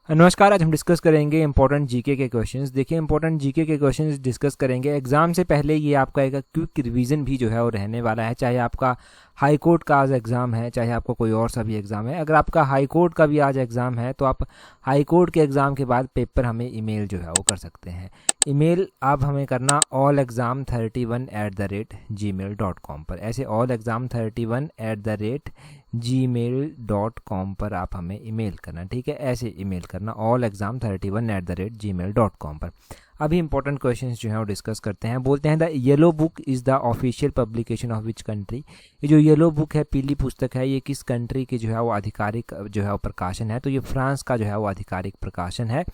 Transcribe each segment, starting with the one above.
नमस्कार। आज हम डिस्कस करेंगे इंपॉर्टेंट जीके के क्वेश्चंस। देखिए, इंपॉर्टेंट जीके के क्वेश्चंस डिस्कस करेंगे। एग्जाम से पहले ये आपका एक क्विक रिवीजन भी जो है वो रहने वाला है। चाहे आपका हाई कोर्ट का आज एग्ज़ाम है, चाहे आपका कोई और सा भी एग्ज़ाम है। अगर आपका हाई कोर्ट का भी आज एग्ज़ाम है तो आप हाई कोर्ट के एग्ज़ाम के बाद पेपर हमें ईमेल जो है वो कर सकते हैं। ईमेल आप हमें करना allexam31@gmail.com पर। ऐसे allexam31@gmail.com पर आप हमें ईमेल करना, ठीक है। ऐसे ईमेल करना allexam31@gmail.com पर। अभी इंपॉर्टेंट क्वेश्चंस जो है वो डिस्कस करते हैं। बोलते हैं the yellow book is the official publication of which country. ये जो येलो बुक है, पीली पुस्तक है, ये किस कंट्री की जो है वो आधिकारिक जो है वो प्रकाशन है? तो ये फ्रांस का जो है वो आधिकारिक प्रकाशन है।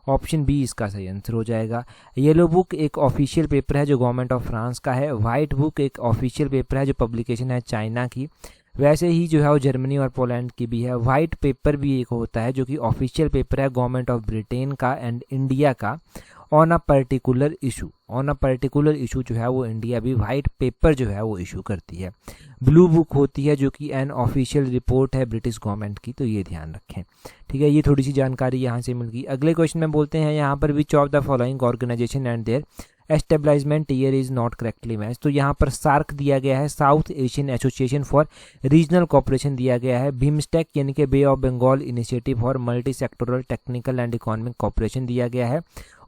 ऑप्शन बी इसका सही आंसर हो जाएगा। येलो बुक एक ऑफिशियल पेपर है जो गवर्नमेंट ऑफ फ्रांस का है। वाइट बुक एक ऑफिशियल पेपर है जो पब्लिकेशन है चाइना की। वैसे ही जो है वो जर्मनी और पोलैंड की भी है। वाइट पेपर भी एक होता है जो कि ऑफिशियल पेपर है गवर्नमेंट ऑफ ब्रिटेन का एंड इंडिया का on a particular issue. On a particular issue जो है वो इंडिया भी वाइट पेपर जो है वो इशू करती है। ब्लू बुक होती है जो कि एन ऑफिशियल रिपोर्ट है ब्रिटिश गवर्नमेंट की, तो ये ध्यान रखें, ठीक है। ये थोड़ी सी जानकारी यहाँ से मिल गई। अगले क्वेश्चन में बोलते हैं यहाँ पर which of the following organisation and their establishment year is not correctly match. तो यहाँ पर सार्क दिया गया है, South Asian Association for Regional Cooperation दिया गया है, बिम्स्टेक यानी कि Bay of Bengal Initiative for Multi Sectoral Technical and Economic Cooperation दिया गया है,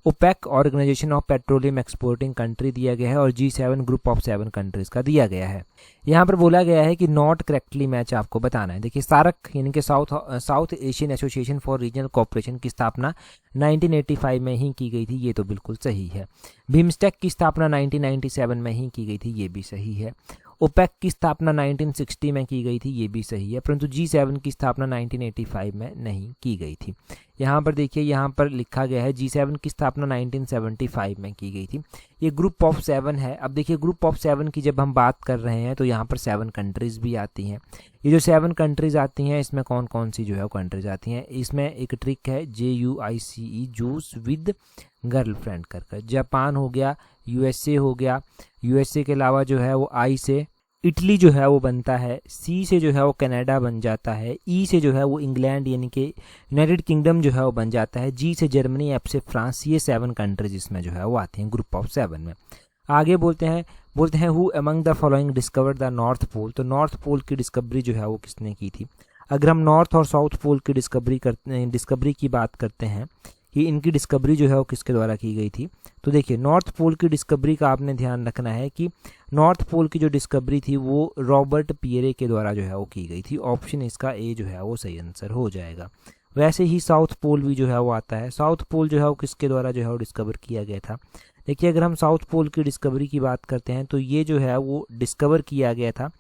OPEC Organisation of Petroleum Exporting Country दिया गया है और G7 ग्रुप ऑफ 7 कंट्रीज का दिया गया है। यहाँ पर बोला गया है कि नॉट करेक्टली मैच आपको बताना है। देखिए, सार्क यानी कि south Asian Association for Regional cooperation की स्थापना 1985 में ही की गई थी, ये तो बिल्कुल सही है। बिम्स्टेक की स्थापना 1997 में ही की गई थी, ये भी सही है। ओपेक की स्थापना 1960 में की गई थी, ये भी सही है, परंतु G7 की स्थापना 1985 में नहीं की गई थी। यहाँ पर देखिए, यहाँ पर लिखा गया है G7 की स्थापना 1975 में की गई थी। ये ग्रुप ऑफ 7 है। अब देखिए, ग्रुप ऑफ 7 की जब हम बात कर रहे हैं तो यहाँ पर 7 कंट्रीज भी आती हैं। ये जो 7 कंट्रीज आती हैं, इसमें कौन कौन सी जो है वो कंट्रीज आती हैं? इसमें एक ट्रिक है, JUICE, जूस विद गर्लफ्रेंड कर। जापान हो गया, USA हो गया, USA के अलावा जो है वो I से इटली जो है वो बनता है, C से जो है वो कनाडा बन जाता है, E से जो है वो इंग्लैंड यानी कि यूनाइटेड किंगडम जो है वो बन जाता है, G से जर्मनी, F से फ्रांस। ये 7 कंट्रीज इसमें जो है वो आती हैं ग्रुप ऑफ 7 में। आगे बोलते हैं who among the following discovered the North Pole. तो नॉर्थ पोल की डिस्कवरी जो है वो किसने की थी? अगर हम नॉर्थ और साउथ पोल की डिस्कवरी की बात करते हैं कि इनकी डिस्कवरी जो है वो किसके द्वारा की गई थी, तो देखिए, नॉर्थ पोल की डिस्कवरी का आपने ध्यान रखना है कि नॉर्थ पोल की जो डिस्कवरी थी वो रॉबर्ट पियरे के द्वारा जो है वो की गई थी। ऑप्शन इसका ए जो है वो सही आंसर हो जाएगा। वैसे ही साउथ पोल भी जो है वो आता है। साउथ पोल जो है वो किसके द्वारा जो है वो डिस्कवर किया गया था? देखिए, अगर हम साउथ पोल की डिस्कवरी की बात करते हैं तो ये जो है वो डिस्कवर किया गया था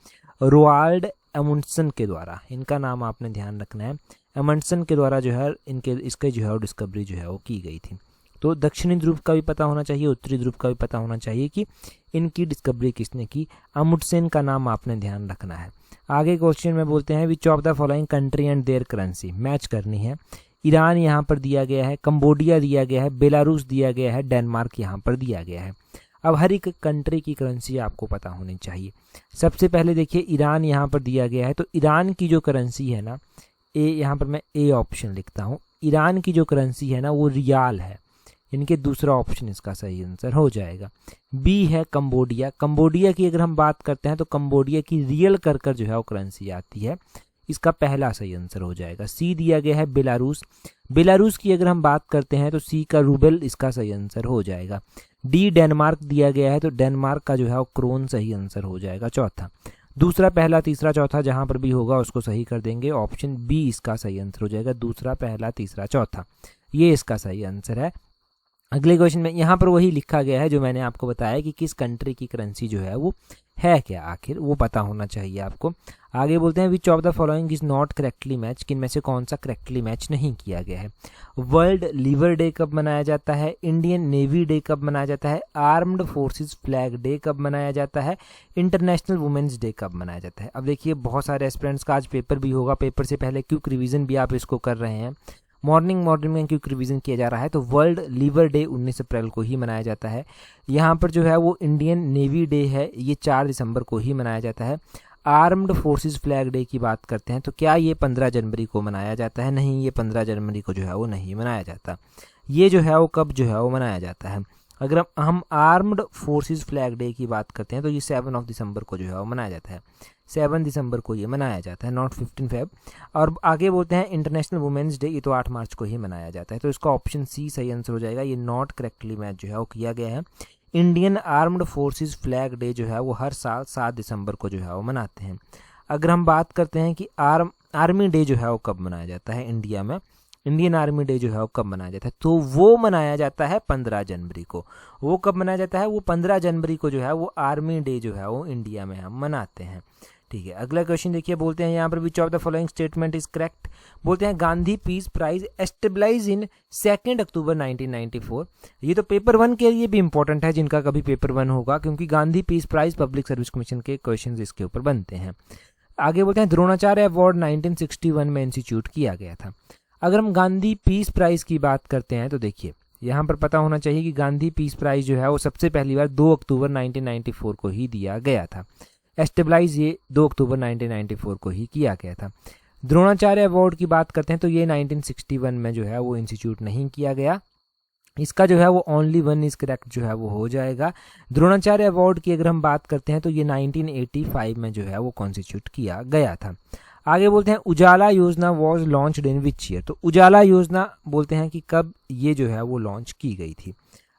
रोआल्ड एमुंडसन के द्वारा। इनका नाम आपने ध्यान रखना है। एमंडसन के द्वारा जो है इसके जो है डिस्कवरी जो है वो की गई थी। तो दक्षिणी ध्रुव का भी पता होना चाहिए, उत्तरी ध्रुव का भी पता होना चाहिए कि इनकी डिस्कवरी किसने की। अमुंडसेन का नाम आपने ध्यान रखना है। आगे क्वेश्चन में बोलते हैं which of the following country and there currency. Match करनी है। ईरान यहाँ पर दिया गया है, कंबोडिया दिया गया है, बेलारूस दिया गया है, डेनमार्क यहाँ पर दिया गया है। अब हर एक कंट्री की करेंसी आपको पता होनी चाहिए। सबसे पहले देखिए, ईरान यहाँ पर दिया गया है, तो ईरान की जो करेंसी है ना, यहाँ पर मैं ए ऑप्शन लिखता हूँ। ईरान की जो करेंसी है ना वो रियाल है, इनके दूसरा ऑप्शन इसका सही आंसर हो जाएगा। बी है कंबोडिया। कंबोडिया की अगर हम बात करते हैं तो कंबोडिया की रियल कर जो है वो करेंसी आती है, इसका पहला सही आंसर हो जाएगा। सी दिया गया है बेलारूस। बेलारूस की अगर हम बात करते हैं तो सी का रूबल इसका सही आंसर हो जाएगा। डी डेनमार्क दिया गया है, तो डेनमार्क का जो है वो क्रोन सही आंसर हो जाएगा चौथा। दूसरा, पहला, तीसरा, चौथा जहां पर भी होगा उसको सही कर देंगे। ऑप्शन बी इसका सही आंसर हो जाएगा। दूसरा, पहला, तीसरा, चौथा, ये इसका सही आंसर है। अगले क्वेश्चन में यहाँ पर वही लिखा गया है जो मैंने आपको बताया कि किस कंट्री की करेंसी जो है वो है क्या, आखिर वो पता होना चाहिए आपको। आगे बोलते हैं which of the following is not correctly match. किन में से कौन सा करेक्टली मैच नहीं किया गया है? वर्ल्ड लिवर डे कब मनाया जाता है? इंडियन नेवी डे कब मनाया जाता है? आर्म्ड फोर्सेस फ्लैग डे कब मनाया जाता है? इंटरनेशनल वुमेन्स डे कब मनाया जाता है? अब देखिए, बहुत सारे एस्पिरेंट्स का आज पेपर भी होगा, पेपर से पहले क्विक रिवीजन भी आप इसको कर रहे हैं। मॉर्निंग में क्विक रिवीजन किया जा रहा है। तो वर्ल्ड लिवर डे 19 अप्रैल को ही मनाया जाता है। यहाँ पर जो है वो इंडियन नेवी डे है, ये 4 दिसंबर को ही मनाया जाता है। आर्म्ड फोर्सेस फ्लैग डे की बात करते हैं तो क्या ये 15 जनवरी को मनाया जाता है? नहीं, ये 15 जनवरी को जो है वो नहीं मनाया जाता। ये जो है वो कब जो है वो मनाया जाता है? अगर हम आर्म्ड फोर्सेस फ्लैग डे की बात करते हैं तो ये 7 दिसंबर को जो है वो मनाया जाता है। 7 दिसंबर को ये मनाया जाता है, नॉट 15 फेब। और आगे बोलते हैं इंटरनेशनल वुमेंस डे, ये तो 8 मार्च को ही मनाया जाता है। तो इसका ऑप्शन सी सही आंसर हो जाएगा। ये नॉट करेक्टली मैच जो है वो किया गया है। Indian armed forces flag day जो है वो हर साल 7 दिसंबर को जो है वो मनाते हैं। अगर हम बात करते हैं कि आर्मी डे जो है वो कब मनाया जाता है इंडिया में, इंडियन आर्मी डे जो है वो कब मनाया जाता है, तो वो मनाया जाता है 15 जनवरी को। वो कब मनाया जाता है? वो 15 जनवरी को जो है वो आर्मी डे जो है वो इंडिया में हम मनाते हैं। ठीक है, अगला क्वेश्चन देखिए, बोलते हैं यहाँ पर which of the following statement is correct. बोलते हैं गांधी पीस प्राइज एस्टेब्लाइज इन 2 अक्टूबर 1994। ये तो पेपर 1 के लिए भी इंपॉर्टेंट है, जिनका कभी पेपर 1 होगा, क्योंकि Gandhi peace prize public service commission के क्वेश्चन इसके ऊपर बनते हैं। आगे बोलते हैं द्रोणाचार्य अवार्ड 1961 में इंस्टीट्यूट किया गया था। अगर हम गांधी पीस प्राइज की बात करते हैं तो देखिए यहाँ पर पता होना चाहिए कि गांधी पीस प्राइज जो है वो सबसे पहली बार 2 अक्टूबर 1994 को ही दिया गया था। एस्टेब्लाइज ये 2 अक्टूबर 1994 को ही किया गया था। द्रोणाचार्य अवार्ड की बात करते हैं तो ये 1961 में जो है वो इंस्टीट्यूट नहीं किया गया। इसका जो है वो ओनली 1 इज करेक्ट जो है वो हो जाएगा। द्रोणाचार्य अवार्ड की अगर हम बात करते हैं तो ये 1985 में जो है वो कॉन्स्टिट्यूट किया गया था। आगे बोलते हैं उजाला योजना was launched in which year. तो उजाला योजना बोलते हैं कि कब ये जो है वो लॉन्च की गई थी।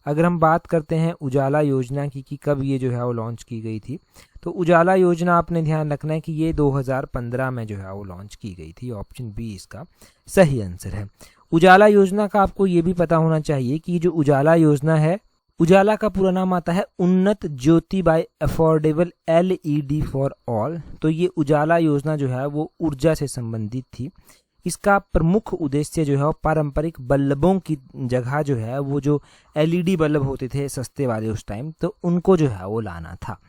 अगर हम बात करते हैं उजाला योजना की कि कब ये जो है वो लॉन्च की गई थी, तो उजाला योजना आपने ध्यान रखना है कि ये 2015 में जो है वो लॉन्च की गई थी। ऑप्शन बी इसका सही आंसर है। उजाला योजना का आपको ये भी पता होना चाहिए कि जो उजाला योजना है, उजाला का पूरा नाम आता है Unnat Jyoti by affordable LED for all. तो ये उजाला योजना जो है वो ऊर्जा से संबंधित थी। इसका प्रमुख उद्देश्य जो है वो पारंपरिक बल्बों की जगह जो है वो जो LED बल्ब होते थे सस्ते वाले उस टाइम, तो उनको जो है वो लाना था।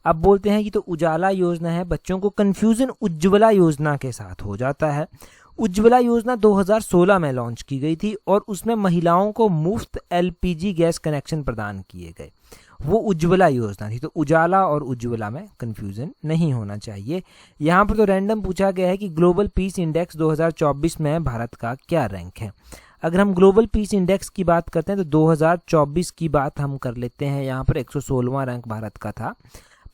अब बोलते हैं कि तो उजाला योजना है, बच्चों को कंफ्यूजन उज्ज्वला योजना के साथ हो जाता है। उज्ज्वला योजना 2016 में लॉन्च की गई थी और उसमें महिलाओं को मुफ्त LPG गैस कनेक्शन प्रदान किए गए। वो उज्ज्वला योजना थी। तो उजाला और उज्ज्वला में कंफ्यूजन नहीं होना चाहिए। यहाँ पर तो रैंडम पूछा गया है कि ग्लोबल पीस इंडेक्स 2024 में भारत का क्या रैंक है। अगर हम ग्लोबल पीस इंडेक्स की बात करते हैं तो 2024 की बात हम कर लेते हैं। यहाँ पर 116वां रैंक भारत का था।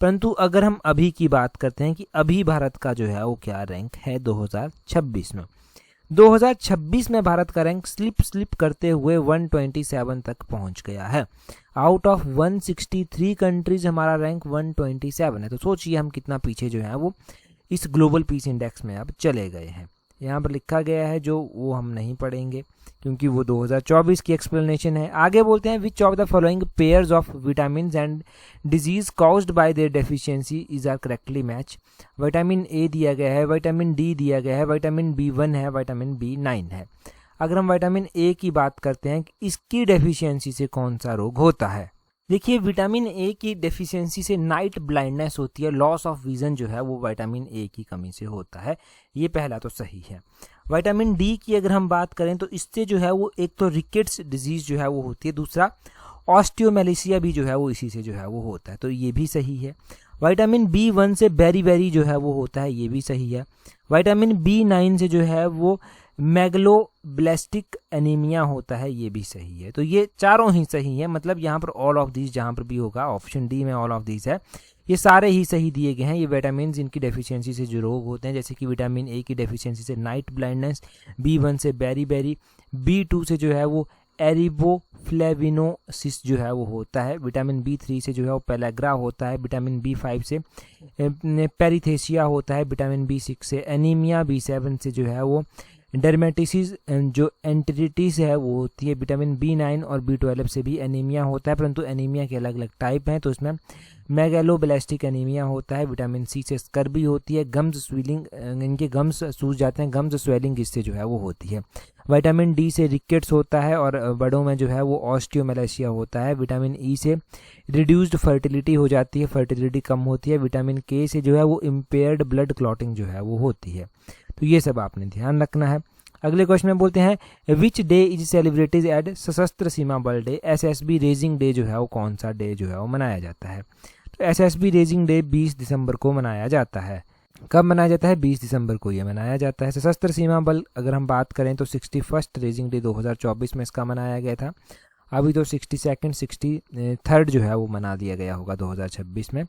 परंतु अगर हम अभी की बात करते हैं कि अभी भारत का जो है वो क्या रैंक है 2026 में, 2026 में भारत का रैंक स्लिप करते हुए 127 तक पहुंच गया है। आउट ऑफ 163 कंट्रीज हमारा रैंक 127 है। तो सोचिए हम कितना पीछे जो है वो इस ग्लोबल पीस इंडेक्स में अब चले गए हैं। यहाँ पर लिखा गया है जो वो हम नहीं पढ़ेंगे क्योंकि वो 2024 की एक्सप्लेनेशन है। आगे बोलते हैं which of the following pairs of vitamin and disease caused by their deficiency is are correctly match. Vitamin A दिया गया है, विटामिन डी दिया गया है, विटामिन B1 है, विटामिन B9 है। अगर हम विटामिन ए की बात करते हैं कि इसकी डेफिशिएंसी से कौन सा रोग होता है, देखिए विटामिन ए की डेफिशिएंसी से नाइट ब्लाइंडनेस होती है, लॉस ऑफ विजन जो है वो विटामिन ए की कमी से होता है। ये पहला तो सही है। विटामिन डी की अगर हम बात करें तो इससे जो है वो एक तो रिकेट्स डिजीज जो है वो होती है, दूसरा ऑस्टियोमेलेसिया भी जो है वो इसी से जो है वो होता है। तो ये भी सही है। विटामिन B1 से बेरी जो है वो होता है, ये भी सही है। विटामिन B9 से जो है वो मैगलोब्लास्टिक एनीमिया होता है, ये भी सही है। तो ये चारों ही सही है। मतलब यहाँ पर ऑल ऑफ दीज जहाँ पर भी होगा, ऑप्शन डी में ऑल ऑफ दीज है, ये सारे ही सही दिए गए हैं। ये विटामिन इनकी डेफिशिएंसी से जो रोग होते हैं, जैसे कि विटामिन ए की डेफिशिएंसी से नाइट ब्लाइंडनेस, B1 से बेरी, B2 से जो है वो एरिबोफ्लेविनोसिस जो है वो होता है, विटामिन B3 से जो है वो पेलाग्रा होता है, विटामिन B5 से पेरिथेसिया होता है, विटामिन B6 से एनीमिया, B7 से जो है वो डर्मेटिसिस जो एंटेरिटिस है वो होती है, विटामिन B9 और B12 से भी एनीमिया होता है, परंतु एनीमिया के अलग अलग टाइप हैं। तो इसमें मैगलोब्लास्टिक एनीमिया होता है, विटामिन सी से स्कर्बी होती है, गम्स स्वेलिंग, इनके गम्स सूज जाते हैं, गम्स स्वेलिंग इससे जो है वो होती है। विटामिन डी से रिकेट्स होता है और बड़ों में जो है वो ऑस्टियोमेलेसिया होता है। विटामिन ई से रिड्यूस्ड फर्टिलिटी हो जाती है, फर्टिलिटी कम होती है। विटामिन के से जो है वो इम्पेयर्ड ब्लड क्लॉटिंग जो है वो होती है। तो ये सब आपने ध्यान रखना है। अगले क्वेश्चन में बोलते हैं which day is celebrated at Sashastra Seema बल डे। SSB रेजिंग डे जो है वो कौन सा डे जो है वो मनाया जाता है। तो एसएसबी रेजिंग डे 20 दिसंबर को मनाया जाता है। कब मनाया जाता है? 20 दिसंबर को ये मनाया जाता है। सशस्त्र सीमा बल अगर हम बात करें तो 61st रेजिंग डे 2024 में इसका मनाया गया था। अभी तो 62nd 63rd जो है वो मना दिया गया होगा 2026 में।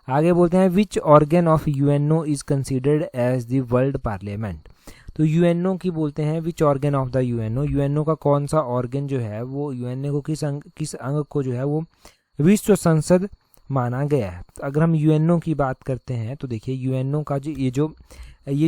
आगे बोलते हैं which organ of UNO is considered as the world parliament. तो यूएनओ की बोलते हैं which organ of the UNO, UNO का कौन सा ऑर्गन जो है वो यूएनओ को किस अंग को जो है वो विश्व संसद माना गया है। तो अगर हम यूएनओ की बात करते हैं तो देखिए यूएनओ का ये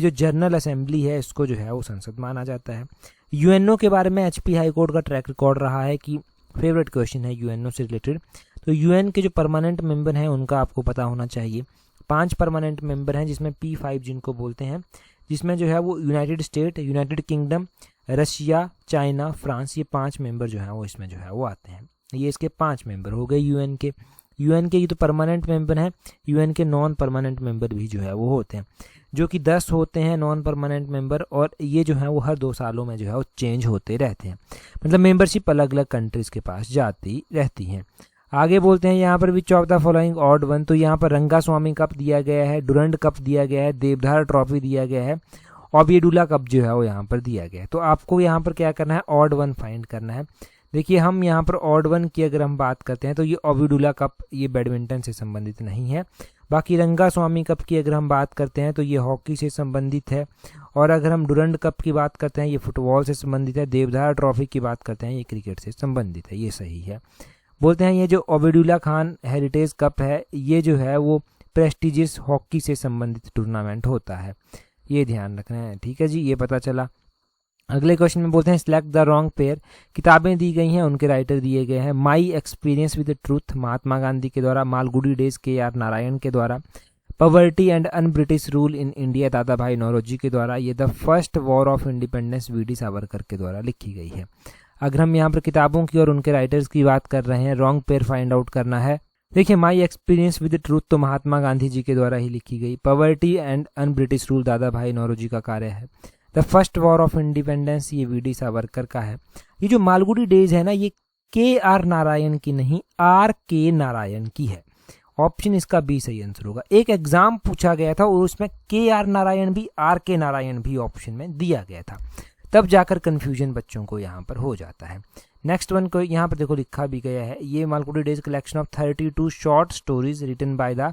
जो जनरल असेंबली है इसको जो है वो संसद माना जाता है। यूएनओ के बारे में एचपी हाई कोर्ट का ट्रैक रिकॉर्ड रहा है कि फेवरेट क्वेश्चन है यूएनओ से रिलेटेड। तो यूएन के जो परमानेंट मेंबर हैं उनका आपको पता होना चाहिए। 5 परमानेंट मेंबर हैं जिसमें P5 जिनको बोलते हैं, जिसमें जो है वो United state, United kingdom, Russia, China, France, ये 5 मेंबर जो हैं वो इसमें जो है वो आते हैं। ये इसके 5 मेंबर हो गए यूएन के। यूएन के ये तो परमानेंट मेंबर हैं। यूएन के नॉन परमानेंट मेंबर भी जो है वो होते हैं, जो कि 10 होते हैं नॉन परमानेंट मेंबर, और ये जो है वो हर 2 सालों में जो है वो चेंज होते रहते हैं। मतलब मेंबरशिप अलग अलग कंट्रीज़ के पास जाती रहती हैं। आगे बोलते हैं यहाँ पर which of the following odd one. तो यहाँ पर रंगास्वामी कप दिया गया है, डुरंड कप दिया गया है, देवधार ट्रॉफी दिया गया है, ओबिडुला कप जो है वो यहाँ पर दिया गया है। तो आपको यहाँ पर क्या करना है? ऑड वन फाइंड करना है। देखिए हम यहाँ पर ऑड वन की अगर हम बात करते हैं तो ये ओबिडुला कप ये बैडमिंटन से संबंधित नहीं है। बाकी रंगास्वामी कप की अगर हम बात करते हैं तो ये हॉकी से संबंधित है, और अगर हम डुरंड कप की बात करते हैं ये फुटबॉल से संबंधित है। देवधार ट्रॉफी की बात करते हैं ये क्रिकेट से संबंधित है। ये सही है। बोलते हैं ये जो ओबिडुला खान हेरिटेज कप है ये जो है वो प्रेस्टिजियस हॉकी से संबंधित टूर्नामेंट होता है। ये ध्यान रखना है। ठीक है जी, ये पता चला। अगले क्वेश्चन में बोलते हैं सिलेक्ट द रॉन्ग पेयर। किताबें दी गई हैं, उनके राइटर दिए गए हैं। My experience with truth Mahatma Gandhi के द्वारा, मालगुडी डेज KR नारायण के द्वारा, poverty and un British rule in India दादा भाई नौरोजी के द्वारा, ये the first war of independence VD Savarkar के द्वारा लिखी गई है। अगर हम यहाँ पर किताबों की और उनके राइटर्स की बात कर रहे हैं, रॉन्ग पेयर फाइंड आउट करना है। देखिए माई एक्सपीरियंस विद ट्रूथ तो महात्मा गांधी जी के द्वारा ही लिखी गई। Poverty and un British rule दादा भाई नौरोजी का कार्य है। The first war of independence ये VD सावरकर का है। ये जो मालगुडी डेज है ना ये KR नारायण की नहीं RK नारायण की है। ऑप्शन इसका बी सही आंसर होगा। एक एग्जाम पूछा गया था और उसमें KR नारायण भी RK नारायण भी ऑप्शन में दिया गया था, तब जाकर कंफ्यूजन बच्चों को यहाँ पर हो जाता है। नेक्स्ट वन को यहाँ पर देखो लिखा भी गया है, ये Malgudi days collection of 32 short stories written by the,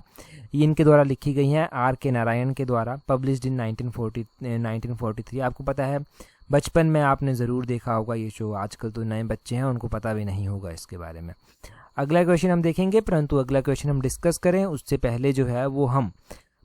ये इनके द्वारा लिखी गई हैं RK नारायण के द्वारा, पब्लिश्ड इन 1943। आपको पता है बचपन में आपने ज़रूर देखा होगा ये शो। आजकल तो नए बच्चे हैं उनको पता भी नहीं होगा इसके बारे में। अगला क्वेश्चन हम देखेंगे, परंतु अगला क्वेश्चन हम डिस्कस करें उससे पहले जो है वो हम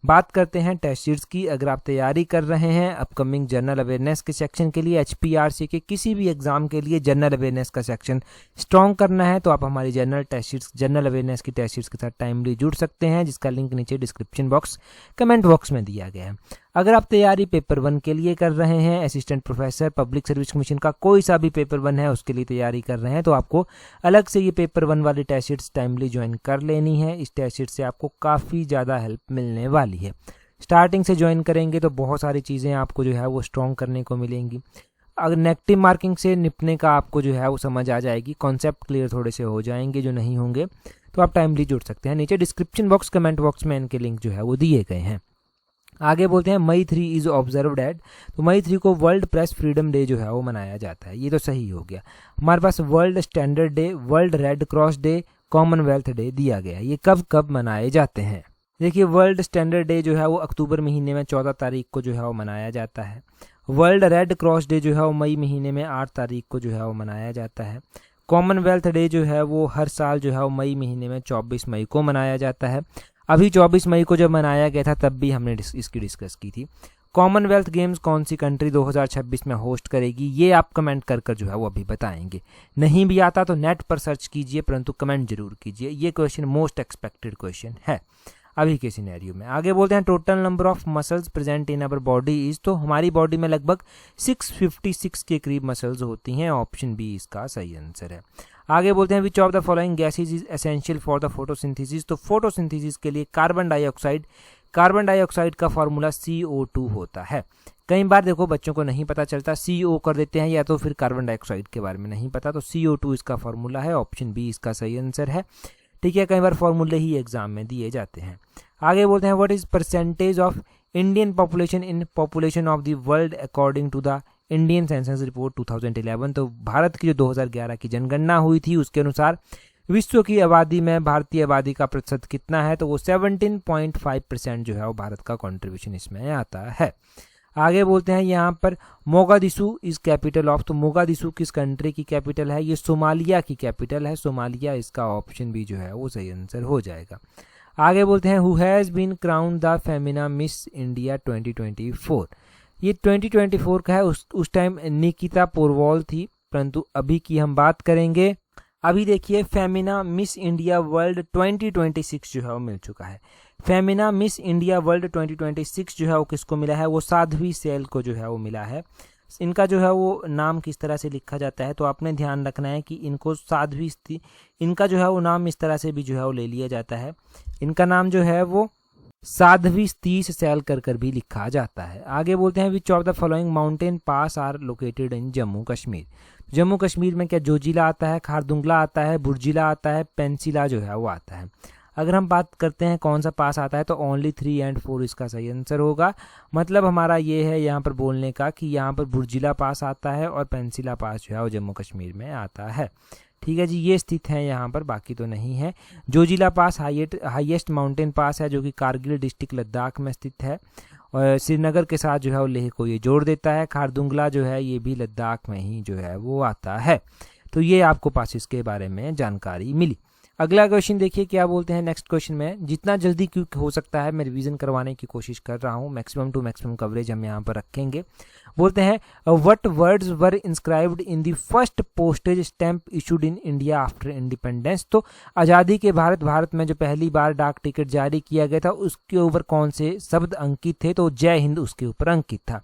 बात करते हैं टेस्ट सीरीज की। अगर आप तैयारी कर रहे हैं अपकमिंग जनरल अवेयरनेस के सेक्शन के लिए, HPRC के किसी भी एग्जाम के लिए जनरल अवेयरनेस का सेक्शन स्ट्रॉन्ग करना है, तो आप हमारी जनरल अवेयरनेस की टेस्ट सीरीज के साथ टाइमली जुड़ सकते हैं, जिसका लिंक नीचे डिस्क्रिप्शन बॉक्स कमेंट बॉक्स में दिया गया है। अगर आप तैयारी पेपर 1 के लिए कर रहे हैं, assistant professor public service commission का कोई सा भी पेपर 1 है उसके लिए तैयारी कर रहे हैं, तो आपको अलग से ये पेपर 1 वाली टेस्ट सीरीज टाइमली ज्वाइन कर लेनी है। इस टेस्ट सीरीज से आपको काफ़ी ज़्यादा हेल्प मिलने वाली है। स्टार्टिंग से ज्वाइन करेंगे तो बहुत सारी चीज़ें आपको जो है वो स्ट्रॉन्ग करने को मिलेंगी। अगर नेगेटिव मार्किंग से निपटने का आपको जो है वो समझ आ जाएगी, कॉन्सेप्ट क्लियर थोड़े से हो जाएंगे जो नहीं होंगे, तो आप टाइमली जुड़ सकते हैं। नीचे डिस्क्रिप्शन बॉक्स कमेंट बॉक्स में इनके लिंक जो है वो दिए गए हैं। आगे बोलते हैं मई 3 इज ऑब्जर्व्ड एट, तो मई 3 को वर्ल्ड प्रेस फ्रीडम डे जो है वो मनाया जाता है। ये तो सही हो गया। हमारे पास World Standard Day, World Red Cross Day, Commonwealth Day दिया गया। ये कब कब मनाए जाते हैं? देखिए वर्ल्ड स्टैंडर्ड डे जो है वो अक्टूबर महीने में 14 तारीख को जो है वो मनाया जाता है। वर्ल्ड रेड क्रॉस डे जो है वो मई महीने में 8 तारीख को जो है वो मनाया जाता है। कॉमनवेल्थ डे जो है वो हर साल जो है वो मई महीने में 24 मई को मनाया जाता है। अभी 24 मई को जब मनाया गया था तब भी हमने इसकी डिस्कस की थी। कॉमनवेल्थ गेम्स कौन सी कंट्री 2026 में होस्ट करेगी, ये आप कमेंट कर जो है वो अभी बताएंगे। नहीं भी आता तो नेट पर सर्च कीजिए, परंतु कमेंट जरूर कीजिए। ये क्वेश्चन मोस्ट एक्सपेक्टेड क्वेश्चन है अभी के सिनेरियो में। आगे बोलते हैं total number of muscles present in our body is, तो हमारी बॉडी में लगभग 656 के करीब मसल्स होती हैं। ऑप्शन बी इसका सही आंसर है। आगे बोलते हैं which of the following gases is essential for the photosynthesis, तो फोटोसिंथेसिस के लिए कार्बन डाइऑक्साइड का फॉर्मूला CO2 होता है। कई बार देखो बच्चों को नहीं पता चलता, CO कर देते हैं या तो फिर कार्बन डाइऑक्साइड के बारे में नहीं पता, तो CO2 इसका फॉर्मूला है। ऑप्शन बी इसका सही आंसर है। ठीक है, कई बार फॉर्मूले ही एग्जाम में दिए जाते हैं। आगे बोलते हैं what is percentage of Indian population in population of the world according to the Indian census report 2011। तो भारत की जो 2011 की जनगणना हुई थी उसके अनुसार विश्व की आबादी में भारतीय आबादी का प्रतिशत कितना है, तो वो 17.5% जो है वो भारत का कंट्रीब्यूशन इसमें आता है। आगे बोलते हैं यहाँ पर मोगादिशु इज कैपिटल ऑफ, तो मोगादिशु किस कंट्री की कैपिटल है, ये सोमालिया की कैपिटल है, सोमालिया, इसका ऑप्शन भी जो है वो सही आंसर हो जाएगा। आगे बोलते हैं who has been crown the Femina Miss India 2024, ये 2024 का है, उस टाइम निकिता पोरवाल थी, परंतु अभी की हम बात करेंगे। अभी देखिए फेमिना मिस इंडिया वर्ल्ड 2026 जो है वो मिल चुका है। फेमिना मिस इंडिया वर्ल्ड 2026 जो है वो किसको मिला है, वो साध्वी सेल को जो है वो मिला है। इनका जो है वो नाम किस तरह से लिखा जाता है, तो आपने ध्यान रखना है कि इनको साध्वी, इनका जो है वो नाम इस तरह से भी जो है वो ले लिया जाता है, इनका नाम जो है वो साध्वी सतीश सेल कर भी लिखा जाता है। आगे बोलते हैं which of the following mountain pass are located in Jammu Kashmir, Jammu Kashmir में क्या जोजिला आता है, खारदुंगला आता है, बुर्जिला आता है, पेंसिला जो है वो आता है। अगर हम बात करते हैं कौन सा पास आता है, तो ओनली 3 और 4 इसका सही आंसर होगा। मतलब हमारा ये है यहाँ पर बोलने का कि यहाँ पर बुर्जिला पास आता है और पेंसिला पास जो है वो जम्मू कश्मीर में आता है। ठीक है जी, ये स्थित है यहाँ पर, बाकी तो नहीं है। जोजिला पास हाईएस्ट माउंटेन पास है जो कि कारगिल डिस्ट्रिक्ट लद्दाख में स्थित है और श्रीनगर के साथ जो है वो लेह को ये जोड़ देता है। खारदुंगला जो है ये भी लद्दाख में ही जो है वो आता है। तो ये आपको पासिस के बारे में जानकारी मिली। अगला क्वेश्चन देखिए क्या बोलते हैं नेक्स्ट क्वेश्चन में, जितना जल्दी क्यों हो सकता है मैं रिवीजन करवाने की कोशिश कर रहा हूँ, मैक्सिमम टू मैक्सिमम कवरेज हम यहाँ पर रखेंगे। बोलते हैं what words were inscribed in the first postage stamp issued in India after independence, तो आज़ादी के भारत में जो पहली बार डाक टिकट जारी किया गया था उसके ऊपर कौन से शब्द अंकित थे, तो जय हिंद उसके ऊपर अंकित था।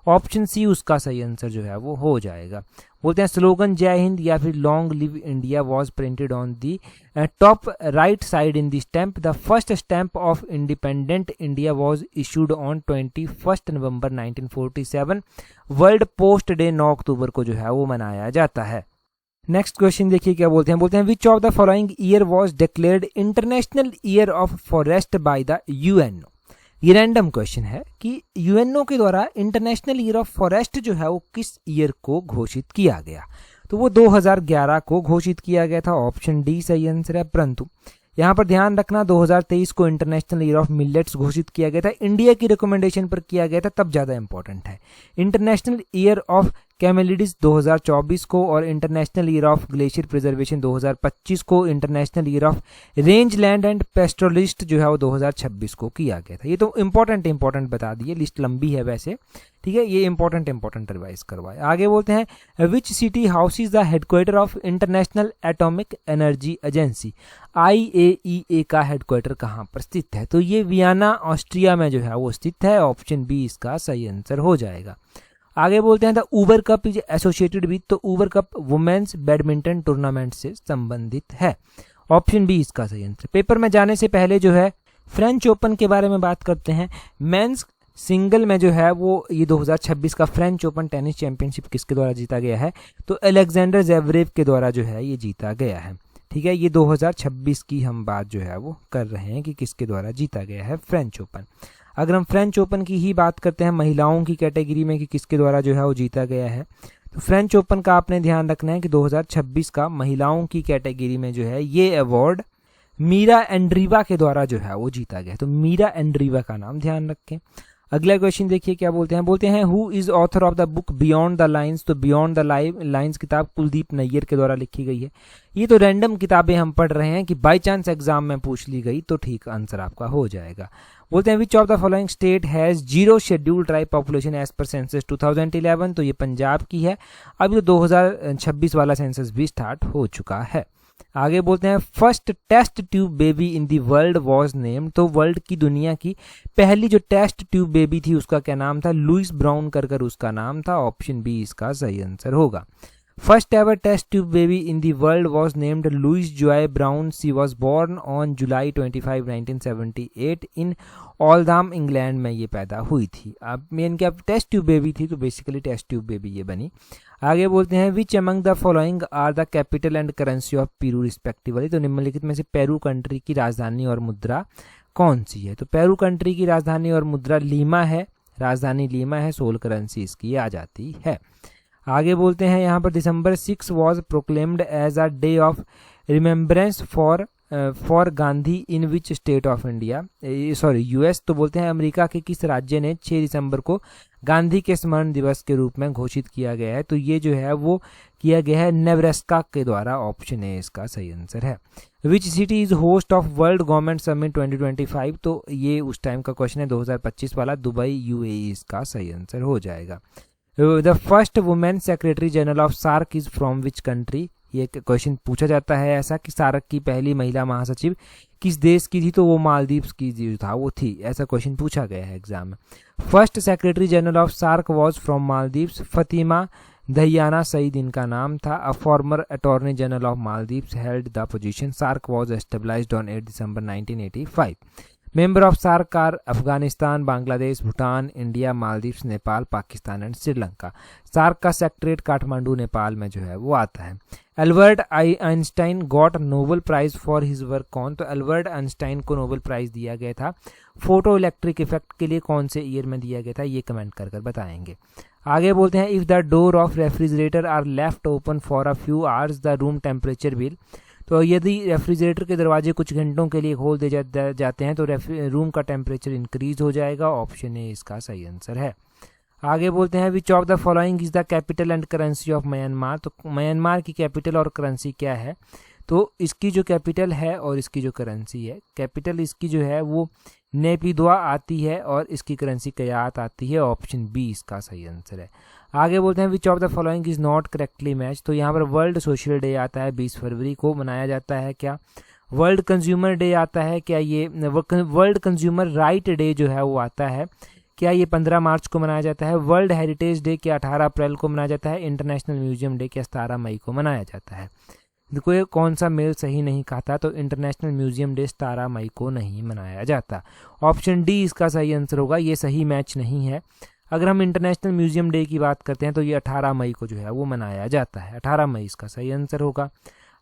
ऑप्शन सी उसका सही आंसर जो है वो हो जाएगा। बोलते हैं स्लोगन जय हिंद या फिर long live India was printed on the top right side in the stamp, the first stamp of independent India was issued on 21 November 1947, world post day 9 अक्टूबर को जो है वो मनाया जाता है। नेक्स्ट क्वेश्चन देखिए क्या बोलते हैं which of the following year was declared international year of forest by the UNO, ये रैंडम क्वेश्चन है कि यूएनओ के द्वारा इंटरनेशनल ईयर ऑफ फॉरेस्ट जो है वो किस ईयर को घोषित किया गया, तो वो 2011 को घोषित किया गया था। ऑप्शन डी सही आंसर है, परंतु यहाँ पर ध्यान रखना 2023 को इंटरनेशनल ईयर ऑफ मिलेट्स घोषित किया गया था, इंडिया की रिकमेंडेशन पर किया गया था, तब ज़्यादा इंपॉर्टेंट है। इंटरनेशनल ईयर ऑफ कैमेलिडीज 2024 को और international year of glacier preservation 2025 को, international year of range land and pastoralist जो है वो 2026 को किया गया था। ये तो इंपॉर्टेंट बता दिए, लिस्ट लंबी है वैसे, ठीक है, ये इंपॉर्टेंट रिवाइज करवाए। आगे बोलते हैं which city house is the headquarter of international atomic energy agency, IAEA का हेडक्वार्टर कहाँ पर स्थित है, तो ये वियना ऑस्ट्रिया में जो है वो स्थित है। ऑप्शन बी इसका सही आंसर हो जाएगा। आगे बोलते हैं the Uber Cup is associated with, तो Uber Cup women's badminton tournament से संबंधित है। ऑप्शन बी इसका सही आंसर। पेपर में जाने से पहले जो है फ्रेंच ओपन के बारे में बात करते हैं। मेंस सिंगल में जो है वो ये 2026 का फ्रेंच ओपन टेनिस चैंपियनशिप किसके द्वारा जीता गया है, तो अलेक्जेंडर ज़वेरेव के द्वारा जो है ये जीता गया है। ठीक है, ये 2026 की हम बात जो है वो कर रहे हैं कि किसके द्वारा जीता गया है फ्रेंच ओपन। अगर हम फ्रेंच ओपन की ही बात करते हैं महिलाओं की कैटेगरी में कि किसके द्वारा जो है वो जीता गया है, तो फ्रेंच ओपन का आपने ध्यान रखना है कि 2026 का महिलाओं की कैटेगरी में जो है ये अवार्ड मीरा एंड्रीवा के द्वारा जो है वो जीता गया, तो मीरा एंड्रीवा का नाम ध्यान रखें। अगला क्वेश्चन देखिए क्या बोलते हैं who is author of the book beyond the lines, तो बियॉन्ड द लाइन्स किताब कुलदीप नैयर के द्वारा लिखी गई है। ये तो रैंडम किताबें हम पढ़ रहे हैं कि बाय चांस एग्जाम में पूछ ली गई तो ठीक आंसर आपका हो जाएगा। बोलते हैं which of the following state has zero scheduled tribe population as per census 2011, तो ये पंजाब की है। अभी तो 2026 वाला सेंसस भी स्टार्ट हो चुका है। आगे बोलते हैं first test tube baby in the world was name, तो वर्ल्ड की दुनिया की पहली जो टेस्ट ट्यूब बेबी थी उसका क्या नाम था, लुइस ब्राउन कर उसका नाम था। ऑप्शन बी इसका सही आंसर होगा। First ever test tube baby in the world was named Louise Joy Brown. She was born on July 25, 1978 in Oldham England में ये पैदा हुई थी. अब मेन क्या टेस्ट ट्यूब बेबी थी, तो बेसिकली टेस्ट ट्यूब बेबी ये बनी. आगे बोलते हैं which among the following are the capital and currency of Peru respectively. तो निम्नलिखित में से पेरू कंट्री की राजधानी और मुद्रा कौन सी है. तो पेरू कंट्री की राजधानी और मुद्रा लीमा है, राजधानी लीमा है, सोल करेंसी इसकी आ जाती है. आगे बोलते हैं यहाँ पर December 6 was proclaimed as a day of remembrance for Gandhi in which state of India, sorry US. तो बोलते हैं अमेरिका के किस राज्य ने 6 दिसंबर को गांधी के स्मरण दिवस के रूप में घोषित किया गया है. तो ये जो है वो किया गया है नेब्रास्का के द्वारा. ऑप्शन ए इसका सही आंसर है. Which city is host of world government summit 2025. तो ये उस टाइम का क्वेश्चन है 2025 वाला. दुबई यूएई इसका सही आंसर हो जाएगा. The first women secretary general of SAARC is from which country. ये क्वेश्चन पूछा जाता है ऐसा कि सार्क की पहली महिला महासचिव किस देश की थी. तो वो मालदीव्स की जो था वो थी. ऐसा क्वेश्चन पूछा गया है एग्जाम में. First secretary general of SAARC was from Maldives. Fathimath Dhiyana Saeed इनका नाम था. A former attorney general of Maldives held the position. SAARC was established on 8 December 1985. Member of SAARC are Afghanistan, Bangladesh, Bhutan, India, Maldives, Nepal, Pakistan and Sri Lanka. SAARC का सेक्रेटरीट काठमांडू नेपाल में जो है वो आता है. Albert Einstein got Nobel prize for his work कौन. तो एल्बर्ट आइंस्टाइन को नोबेल प्राइज दिया गया था फोटो इलेक्ट्रिक इफेक्ट के लिए. कौन से ईयर में दिया गया था ये कमेंट कर बताएंगे. आगे बोलते हैं if the door of refrigerator are left open for a few hours the room temperature will. तो यदि रेफ्रिजरेटर के दरवाजे कुछ घंटों के लिए खोल दे जाते हैं तो रूम का टेम्परेचर इंक्रीज हो जाएगा. ऑप्शन ए इसका सही आंसर है. आगे बोलते हैं which of the following is the capital and currency of Myanmar. तो म्यांमार की कैपिटल और करेंसी क्या है. तो इसकी जो कैपिटल है और इसकी जो करेंसी है, कैपिटल इसकी जो है वो नेपिद्वा आती है और इसकी करेंसी कयात आती है. ऑप्शन बी इसका सही आंसर है. आगे बोलते हैं which of the following is not correctly match. तो यहाँ पर वर्ल्ड सोशल डे आता है 20 फरवरी को मनाया जाता है क्या. वर्ल्ड कंज्यूमर डे आता है क्या. ये वर्ल्ड कंज्यूमर राइट डे जो है वो आता है क्या. ये 15 मार्च को मनाया जाता है. वर्ल्ड हेरिटेज डे क्या 18 अप्रैल को मनाया जाता है. इंटरनेशनल म्यूजियम डे क्या 17 मई को मनाया जाता है. देखो ये कौन सा मेल सही नहीं कहता. तो इंटरनेशनल म्यूजियम डे 17 मई को नहीं मनाया जाता. ऑप्शन डी इसका सही आंसर होगा. ये सही मैच नहीं है. अगर हम इंटरनेशनल म्यूजियम डे की बात करते हैं तो ये 18 मई को जो है वो मनाया जाता है. 18 मई इसका सही आंसर होगा.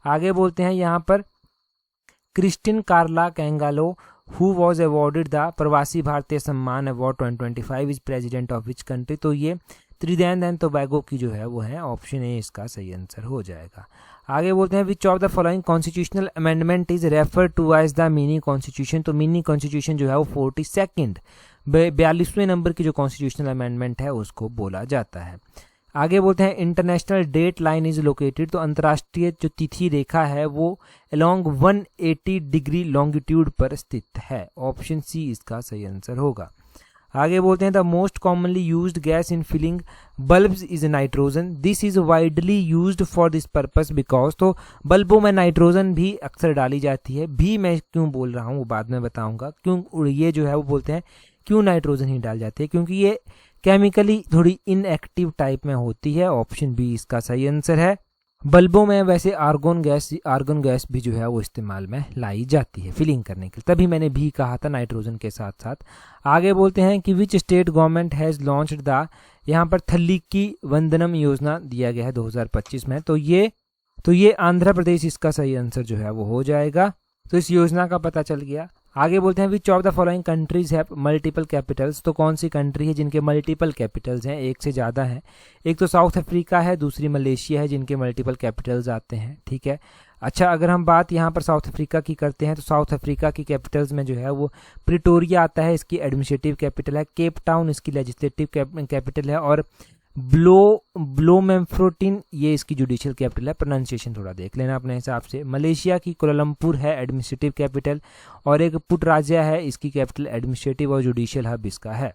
आगे बोलते हैं यहाँ पर Christine Carla Kangaloo who was awarded the Pravasi Bharatiya Samman award 2025 is president of which country. तो ये त्रिदेन एंड टोबैगो की जो है वो है. ऑप्शन ए इसका सही आंसर हो जाएगा. आगे बोलते हैं which of the following constitutional amendment is refer to as the mini constitution. तो मिनी कॉन्स्टिट्यूशन जो है वो 42 42वें नंबर की जो कॉन्स्टिट्यूशनल अमेंडमेंट है उसको बोला जाता है. आगे बोलते हैं international date line is located. तो अंतर्राष्ट्रीय जो तिथि रेखा है वो अलोंग 180 डिग्री लॉन्गिट्यूड पर स्थित है. ऑप्शन सी इसका सही आंसर होगा. आगे बोलते हैं the most commonly used gas in filling bulbs is nitrogen. This is widely used for this purpose because. तो बल्बों में नाइट्रोजन भी अक्सर डाली जाती है. भी मैं क्यों बोल रहा हूँ वो बाद में बताऊंगा. क्यों ये जो है वो बोलते हैं क्यों नाइट्रोजन ही डाल जाती है, क्योंकि ये केमिकली थोड़ी इनएक्टिव टाइप में होती है. ऑप्शन बी इसका सही आंसर है. बल्बों में वैसे आर्गोन गैस भी जो है वो इस्तेमाल में लाई जाती है फिलिंग करने के लिए. तभी मैंने भी कहा था नाइट्रोजन के साथ साथ. आगे बोलते हैं कि which state government has launched the. यहाँ पर थल्लीकी वंदनम योजना दिया गया है 2025 में. तो ये आंध्र प्रदेश इसका सही आंसर जो है वो हो जाएगा. तो इस योजना का पता चल गया. आगे बोलते हैं which of the following countries have multiple Capitals. तो कौन सी कंट्री है जिनके मल्टीपल कैपिटल्स हैं, एक से ज़्यादा हैं. एक तो साउथ अफ्रीका है, दूसरी मलेशिया है जिनके मल्टीपल कैपिटल्स आते हैं. ठीक है. अच्छा अगर हम बात यहाँ पर साउथ अफ्रीका की करते हैं तो साउथ अफ्रीका की कैपिटल्स में जो है वो प्रिटोरिया आता है, इसकी एडमिनिस्ट्रेटिव कैपिटल है. केप टाउन इसकी लेजिस्लेटिव कैपिटल है. और ब्लोमेम्फ्रोटिन ये इसकी जुडिशियल कैपिटल है. प्रोनाउंसिएशन थोड़ा देख लेना अपने हिसाब से. मलेशिया की कोलालमपुर है एडमिनिस्ट्रेटिव कैपिटल. और एक पुटराजा है, इसकी कैपिटल एडमिनिस्ट्रेटिव और जुडिशियल हब इसका है.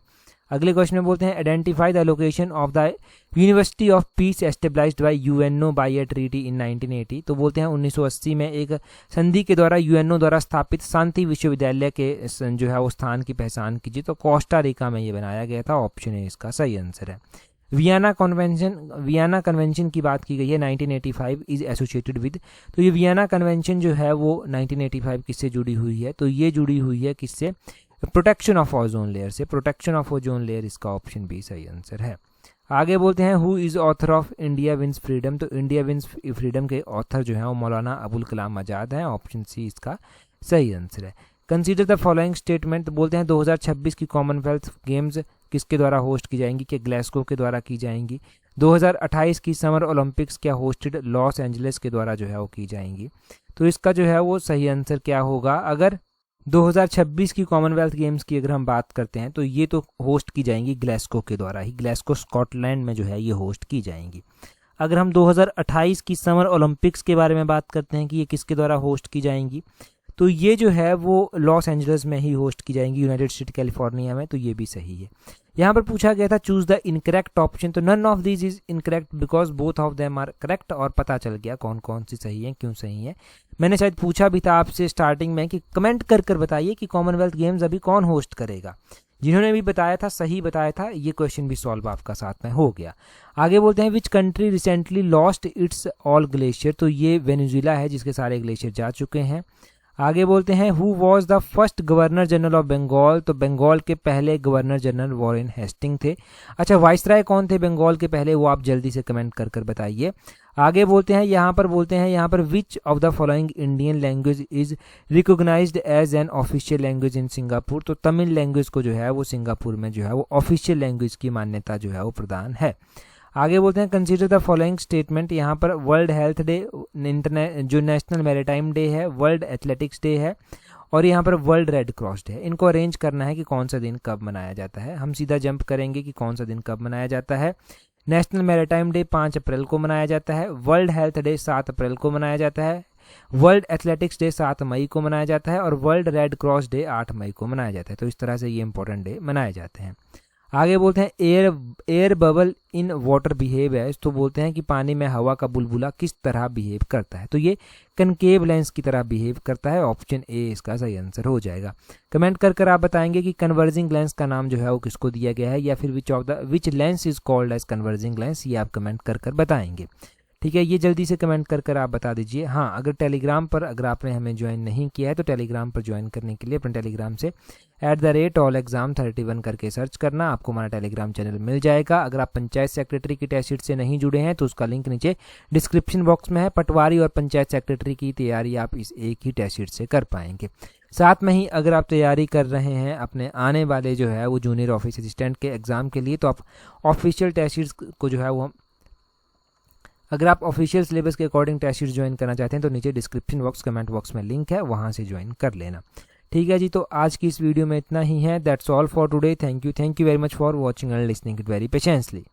अगले क्वेश्चन में बोलते हैं identify the location of the University of Peace established by UNO by a treaty in 1980. तो बोलते हैं 1980 में एक संधि के द्वारा यूएनओ द्वारा स्थापित शांति विश्वविद्यालय के जो है वो स्थान की पहचान कीजिए. तो कोस्टा रिका में ये बनाया गया था. ऑप्शन ए इसका सही आंसर है. वियना कन्वेंशन की बात की गई है 1985 इज एसोसिएटेड विद। तो ये वियना कन्वेंशन जो है वो 1985 किससे जुड़ी हुई है, तो ये जुड़ी हुई है किससे, प्रोटेक्शन ऑफ ओजोन लेयर से। प्रोटेक्शन ऑफ ओजोन लेयर, इसका ऑप्शन बी सही आंसर है। आगे बोलते हैं who is author of India wins freedom. तो इंडिया विंस फ्रीडम के ऑथर जो है वो मौलाना अबुल कलाम आज़ाद हैं, ऑप्शन सी इसका सही आंसर है। Consider the following statement. तो बोलते हैं 2026 की कॉमनवेल्थ गेम्स किसके द्वारा होस्ट की जाएंगी, क्या ग्लासगो के द्वारा की जाएंगी। 2028 की समर ओलंपिक्स क्या होस्टेड लॉस एंजलिस के द्वारा जो है वो की जाएंगी। तो इसका जो है वो सही आंसर क्या होगा, अगर 2026 की कॉमनवेल्थ गेम्स की अगर हम बात करते हैं तो ये तो होस्ट की जाएंगी ग्लासगो के द्वारा ही, ग्लासगो स्कॉटलैंड में जो है ये होस्ट की जाएंगी। अगर हम 2028 की समर ओलंपिक्स के बारे में बात करते हैं कि ये किसके द्वारा होस्ट की जाएंगी, तो ये जो है वो लॉस एंजलिस में ही होस्ट की जाएंगी, यूनाइटेड स्टेट कैलिफोर्निया में। तो ये भी सही है। यहाँ पर पूछा गया था चूज द इनकरेक्ट ऑप्शन। तो none of these is incorrect because both of them are correct, और पता चल गया कौन कौन सी सही है, क्यों सही है। मैंने शायद पूछा भी था आपसे स्टार्टिंग में कि कमेंट कर बताइए कि कॉमनवेल्थ गेम्स अभी कौन होस्ट करेगा। जिन्होंने भी बताया था, सही बताया था, ये क्वेश्चन भी सॉल्व आपका साथ में हो गया। आगे बोलते हैं which country recently lost its all glacier. तो ये वेनेजुएला है जिसके सारे ग्लेशियर जा चुके हैं। आगे बोलते हैं who was the first governor general of Bengal. तो बंगाल के पहले गवर्नर जनरल वॉरेन हेस्टिंग थे। अच्छा, वाइसराय कौन थे बंगाल के पहले, वो आप जल्दी से कमेंट कर बताइए। आगे बोलते हैं यहाँ पर which of the following Indian language is recognised as an official language in Singapore. तो तमिल लैंग्वेज को जो है वो सिंगापुर में जो है वो ऑफिशियल लैंग्वेज की मान्यता जो है वो प्रदान है। आगे बोलते हैं कंसीडर द फॉलोइंग स्टेटमेंट। यहाँ पर वर्ल्ड हेल्थ डे, जो नेशनल मैरीटाइम डे है, वर्ल्ड एथलेटिक्स डे है, और यहाँ पर वर्ल्ड रेड क्रॉस डे है। इनको अरेंज करना है कि कौन सा दिन कब मनाया जाता है। हम सीधा जंप करेंगे कि कौन सा दिन कब मनाया जाता है। नेशनल मैरीटाइम डे 5 अप्रैल को मनाया जाता है। वर्ल्ड हेल्थ डे 7 अप्रैल को मनाया जाता है। वर्ल्ड एथलेटिक्स डे 7 मई को मनाया जाता है, और वर्ल्ड रेड क्रॉस डे 8 मई को मनाया जाता है। तो इस तरह से ये इंपॉर्टेंट डे मनाए जाते हैं। आगे बोलते हैं air bubble in water behave as. तो बोलते हैं कि पानी में हवा का बुलबुला किस तरह बिहेव करता है। तो ये कनकेव लेंस की तरह बिहेव करता है, ऑप्शन ए इसका सही आंसर हो जाएगा। कमेंट कर आप बताएंगे कि कन्वर्जिंग लेंस का नाम जो है वो किसको दिया गया है, या फिर which lens is called as converging lens, ये आप कमेंट कर बताएंगे। ठीक है, ये जल्दी से कमेंट कर आप बता दीजिए। हाँ, अगर टेलीग्राम पर अगर आपने हमें ज्वाइन नहीं किया है तो टेलीग्राम पर ज्वाइन करने के लिए अपने टेलीग्राम से @allexam31 करके सर्च करना, आपको हमारा टेलीग्राम चैनल मिल जाएगा। अगर आप पंचायत सेक्रेटरी की टेस्ट सीट से नहीं जुड़े हैं तो उसका लिंक नीचे डिस्क्रिप्शन बॉक्स में है। पटवारी और पंचायत सेक्रेटरी की तैयारी आप इस एक ही टेस्ट सीट से कर पाएंगे। साथ में ही अगर आप तैयारी कर रहे हैं अपने आने वाले जो है वो जूनियर ऑफिस असिस्टेंट के एग्ज़ाम के लिए, तो आप ऑफिशियल टेस्ट सीट्स को जो है वो, अगर आप ऑफिशियल सिलेबस के अकॉर्डिंग टेस्ट सीरीज ज्वाइन करना चाहते हैं तो नीचे डिस्क्रिप्शन बॉक्स, कमेंट बॉक्स में लिंक है, वहां से ज्वाइन कर लेना। ठीक है जी, तो आज की इस वीडियो में इतना ही है। That's all for today. Thank you very much for watching and listening it very patiently.